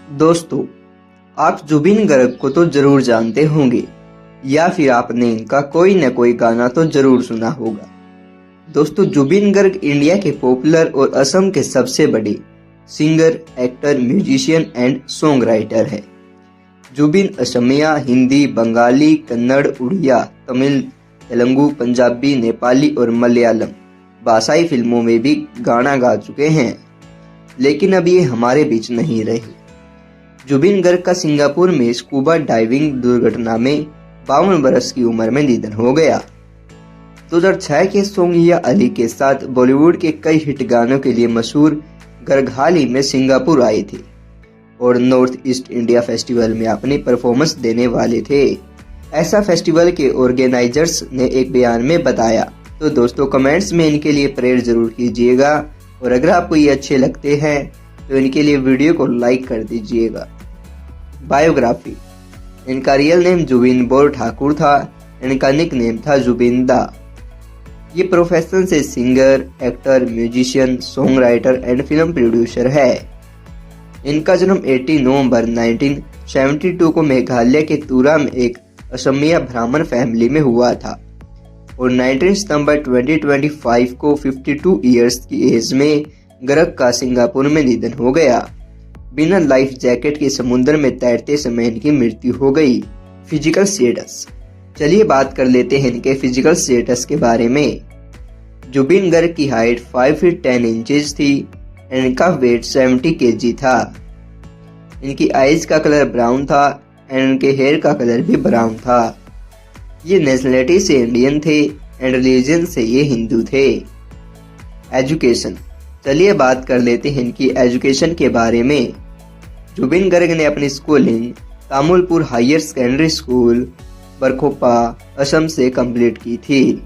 दोस्तों, आप जुबिन गर्ग को तो जरूर जानते होंगे या फिर आपने इनका कोई न कोई गाना तो जरूर सुना होगा। दोस्तों, जुबिन गर्ग इंडिया के पॉपुलर और असम के सबसे बड़े singer, actor, musician and song writer है। जुबिन असमिया, हिंदी, बंगाली, कन्नड़, उड़िया, तमिल, तेलुगु, पंजाबी, नेपाली और मलयालम भाषाई फिल्मों में भी गाना गा चुके हैं, लेकिन अब ये हमारे बीच नहीं रहे। जुबिन गर्ग का सिंगापुर में स्कूबा डाइविंग दुर्घटना में 52 वर्ष की उम्र में निधन हो गया। 2006 के सॉन्ग या अली के साथ बॉलीवुड के कई हिट गानों के लिए मशहूर गर्ग हाल ही में सिंगापुर आए थे और नॉर्थ ईस्ट इंडिया फेस्टिवल में अपनी परफॉर्मेंस देने वाले थे। ऐसा फेस्टिवल के ऑर्गेनाइजर्स ने एक बयान में बताया। तो दोस्तों, कमेंट्स में इनके लिए प्रेयर जरूर कीजिएगा और अगर आपको ये अच्छे लगते हैं तो इनके लिए वीडियो को लाइक कर दीजिएगा। बायोग्राफी: इनका real name Zubeen Borthakur था। इनका निक नेम था जुबिन दा। ये प्रोफेशन से singer, actor, musician, song writer and film producer है। इनका जन्म 18 नवंबर 1972 को मेघालय के तुरा में एक असमिया ब्राह्मण फैमिली में हुआ था और 19 सितंबर 2025 को 52 इयर्स की एज में गर्ग का सिंगापुर में निधन हो गया। बिना लाइफ जैकेट के समुद्र में तैरते समय इनकी मृत्यु हो गई। फिजिकल स्टेटस: चलिए बात कर लेते हैं इनके फिजिकल स्टेटस के बारे में। जुबिन गर्ग की हाइट 5 फीट 10 इंचेस थी। इनका वेट 70 kg था। इनकी आईज का कलर ब्राउन था एंड इनके हेयर का कलर भी ब्राउन था। ये नेशनलिटी से इंडियन थे एंड रिलीजन से ये हिंदू थे। एजुकेशन: चलिए बात कर लेते हैं इनकी एजुकेशन के बारे में। जुबिन गर्ग ने अपनी schooling Tamulpur higher secondary school, Barkhopa, Assam से कंप्लीट की थी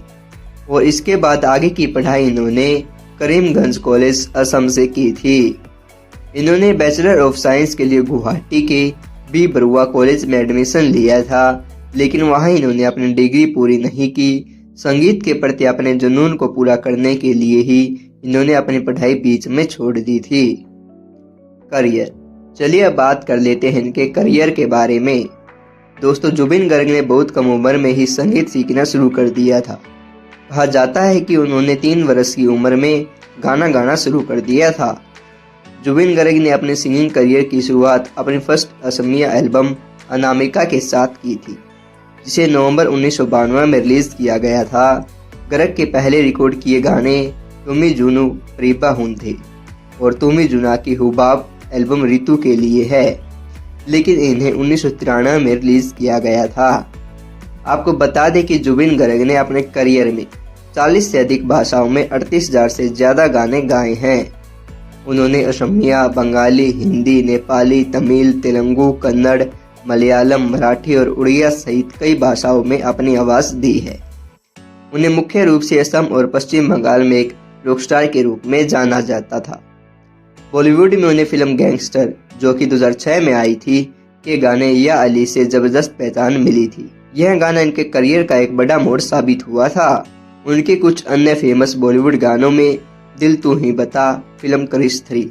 और इसके बाद आगे की पढ़ाई इन्होंने करीमगंज कॉलेज, असम से की थी। इन्होंने बैचलर ऑफ साइंस के लिए गुवाहाटी के बी बरुआ कॉलेज में एडमिशन लिया था, लेकिन वहां इन्होंने अपनी डिग्री पूरी नहीं की। संगीत के प्रति अपने जुनून को पूरा करने के लिए ही इन्होंने अपनी पढ़ाई बीच में छोड़ दी थी। करियर: चलिए अब बात कर लेते हैं इनके करियर के बारे में। दोस्तों, जुबिन गर्ग ने बहुत कम उम्र में ही संगीत सीखना शुरू कर दिया था। कहा जाता है कि उन्होंने 3 वर्ष की उम्र में गाना गाना शुरू कर दिया था। जुबिन गर्ग ने अपने सिंगिंग करियर की शुरुआत अपनी फर्स्ट असमिया एल्बम अनामिका के साथ की थी, जिसे नवंबर 1992 में रिलीज किया गया था। गर्ग के पहले रिकॉर्ड किए गाने तुमी जुनू प्रीबा हुन थे और तुमी जुना की हुबाब एल्बम ऋतु के लिए है, लेकिन इन्हें 1993 में रिलीज किया गया था। आपको बता दें कि जुबिन गर्ग ने अपने करियर में 40 से अधिक भाषाओं में 38,000 से ज्यादा गाने गाए हैं। उन्होंने असमिया, बंगाली, हिंदी, नेपाली, तमिल, तेलुगु, कन्नड़, मलयालम, मराठी और उड़िया सहित कई भाषाओं में अपनी आवाज दी है। उन्हें मुख्य रूप से असम और पश्चिम बंगाल में एक रॉकस्टार के रूप में जाना जाता था। बॉलीवुड में उन्हें फिल्म गैंगस्टर, जो कि 2006 में आई थी, के गाने या अली से जबरदस्त पहचान मिली थी। यह गाना इनके करियर का एक बड़ा मोड़ साबित हुआ था। उनके कुछ अन्य फेमस बॉलीवुड गानों में दिल तू ही बता फिल्म क्रिश 3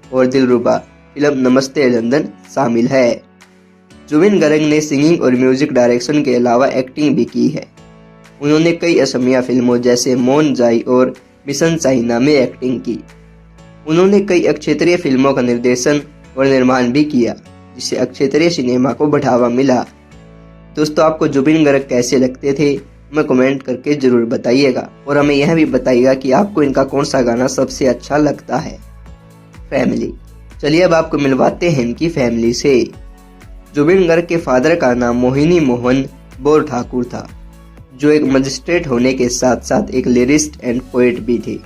और दिलरुबा फिल्म नमस्ते लंदन शामिल है। जुबिन गर्ग ने सिंगिंग और म्यूजिक डायरेक्शन के अलावा एक्टिंग भी की है। उन्होंने कई असमिया फिल्मों जैसे मोन जाई और मिशन चाइना में एक्टिंग की। उन्होंने कई अक्षेत्रीय फिल्मों का निर्देशन और निर्माण भी किया, जिससे अक्षेत्रीय सिनेमा को बढ़ावा मिला। दोस्तों, आपको जुबिन गर्ग कैसे लगते थे हमें कमेंट करके जरूर बताइएगा और हमें यह भी बताइएगा कि आपको इनका कौन सा गाना सबसे अच्छा लगता है। फैमिली: चलिए अब आपको मिलवाते हैं इनकी फैमिली से। जुबिन गर्ग के फादर का नाम मोहिनी मोहन बोर ठाकुर था, जो एक मजिस्ट्रेट होने के साथ साथ एक लिरिस्ट एंड पोएट भी थे।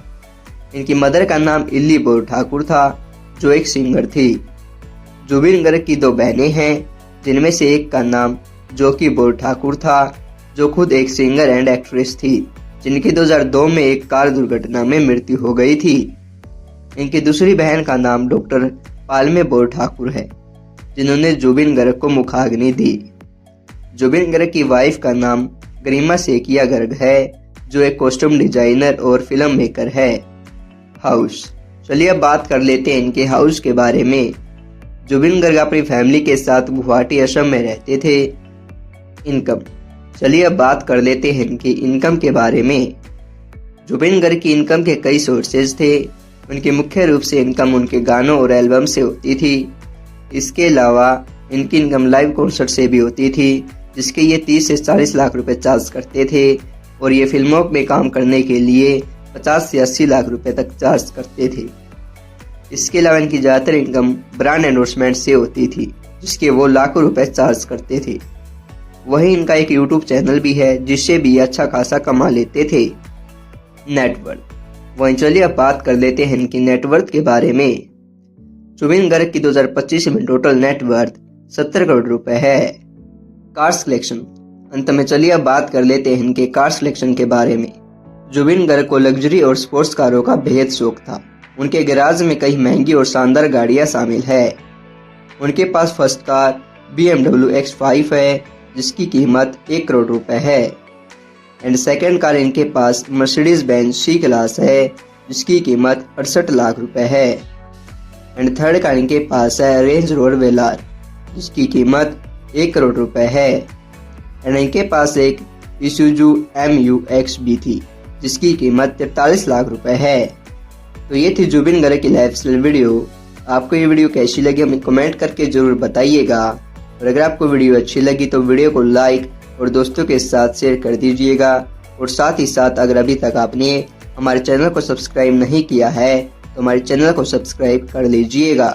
इनकी मदर का नाम इल्ली बोर ठाकुर था, जो एक सिंगर थी। जुबिन गर्ग की 2 बहनें हैं, जिनमें से एक का नाम जोकी बोर ठाकुर था, जो खुद एक सिंगर एंड एक्ट्रेस थी, जिनकी 2002 में एक कार दुर्घटना में मृत्यु हो गई थी। इनकी दूसरी बहन का नाम डॉक्टर पालमे बोर ठाकुर है, जिन्होंने जुबिन गर्ग को मुखाग्नि दी। जुबिन गर्ग की वाइफ का नाम गरिमा सेकिया गर्ग है, जो एक कॉस्ट्यूम डिजाइनर और फिल्म मेकर है। हाउस: चलिए अब बात कर लेते हैं इनके हाउस के बारे में। जुबिन गर्ग अपनी फैमिली के साथ गुवाहाटी असम में रहते थे। इनकम, चलिए अब बात कर लेते हैं इनकी इनकम के बारे में। जुबिन गर्ग की इनकम के कई सोर्सेज थे। उनकी मुख्य रूप से इनकम उनके गानों और एल्बम से होती थी। इसके अलावा इनकी इनकम लाइव कॉन्सर्ट से भी होती थी, जिसके ये 30 से 40 लाख रुपए चार्ज करते थे और ये फिल्मों में काम करने के लिए 50 से 80 लाख रुपए तक चार्ज करते थे। इसके अलावा इनकी ज़्यादातर इनकम ब्रांड एंडोर्समेंट से होती थी, जिसके वो लाखों रुपए चार्ज करते थे। वहीं इनका एक यूट्यूब चैनल भी है, जिससे भी अच्छा खासा कमा लेते थे। नेटवर्थ, वहीं चलिए अब बात कर लेते हैं इनकी नेटवर्थ के बारे में। जुबिन गर्ग की 2025 में टोटल नेटवर्थ 70 करोड़ रुपए है। कार सिलेक्शन, अंत में चलिए अब बात कर लेते हैं इनके कार सिलेक्शन के बारे में। जुबिन गर्ग को लग्जरी और स्पोर्ट्स कारों का बेहद शौक था। उनके गैराज में कई महंगी और शानदार गाड़ियां शामिल है। उनके पास फर्स्ट कार BMW X5 है, जिसकी कीमत 1 करोड़ रुपए है। एंड सेकेंड कार इनके पास मर्सिडीज बेंज C क्लास है, जिसकी कीमत 68 लाख रुपए है। एंड थर्ड कार इनके पास है रेंज रोवर वेलार, जिसकी कीमत 1 करोड़ रुपए है। एंड इनके पास एक Isuzu MU-X भी थी, जिसकी कीमत 43 लाख रुपए है। तो ये थी जुबिन गर्ग की लाइफस्टाइल वीडियो। आपको ये वीडियो कैसी लगी हमें कमेंट करके जरूर बताइएगा। और अगर आपको वीडियो अच्छी लगी तो वीडियो को लाइक और दोस्तों के साथ शेयर कर दीजिएगा। और साथ ही साथ अगर अभी तक आपने हमारे चैनल को सब्सक्राइब नहीं किया है तो हमारे चैनल को सब्सक्राइब कर लीजिएगा।